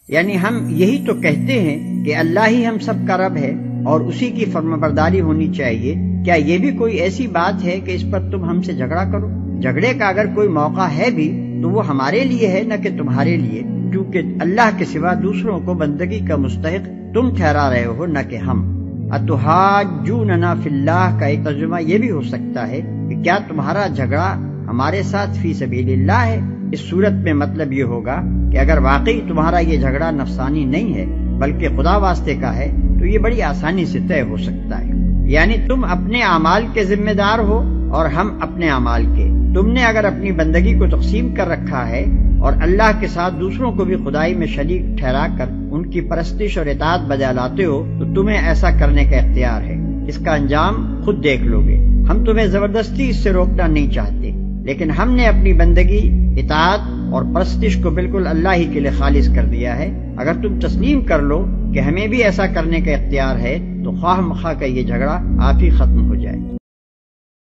یعنی ہم یہی تو کہتے ہیں کہ اللہ ہی ہم سب کا رب ہے اور اسی کی فرمانبرداری ہونی چاہیے، کیا یہ بھی کوئی ایسی بات ہے کہ اس پر تم ہم سے جھگڑا کرو؟ جھگڑے کا اگر کوئی موقع ہے بھی تو وہ ہمارے لیے ہے، نہ کہ تمہارے لیے، کیونکہ اللہ کے سوا دوسروں کو بندگی کا مستحق تم ٹھہرا رہے ہو، نہ کہ ہم۔ اتحاجوننا فی اللہ کا ایک ترجمہ یہ بھی ہو سکتا ہے کہ کیا تمہارا جھگڑا ہمارے ساتھ فی سبیل اللہ ہے؟ اس صورت میں مطلب یہ ہوگا کہ اگر واقعی تمہارا یہ جھگڑا نفسانی نہیں ہے بلکہ خدا واسطے کا ہے تو یہ بڑی آسانی سے طے ہو سکتا ہے، یعنی تم اپنے اعمال کے ذمہ دار ہو اور ہم اپنے اعمال کے۔ تم نے اگر اپنی بندگی کو تقسیم کر رکھا ہے اور اللہ کے ساتھ دوسروں کو بھی خدائی میں شریک ٹھہرا کر ان کی پرستش اور اطاعت بجا لاتے ہو تو تمہیں ایسا کرنے کا اختیار ہے، اس کا انجام خود دیکھ لو گے۔ ہم تمہیں زبردستی اس سے روکنا نہیں چاہتے، لیکن ہم نے اپنی بندگی، اطاعت اور پرستش کو بالکل اللہ ہی کے لیے خالص کر دیا ہے۔ اگر تم تسلیم کر لو کہ ہمیں بھی ایسا کرنے کا اختیار ہے تو خواہ مخواہ کا یہ جھگڑا آپ ہی ختم ہو جائے۔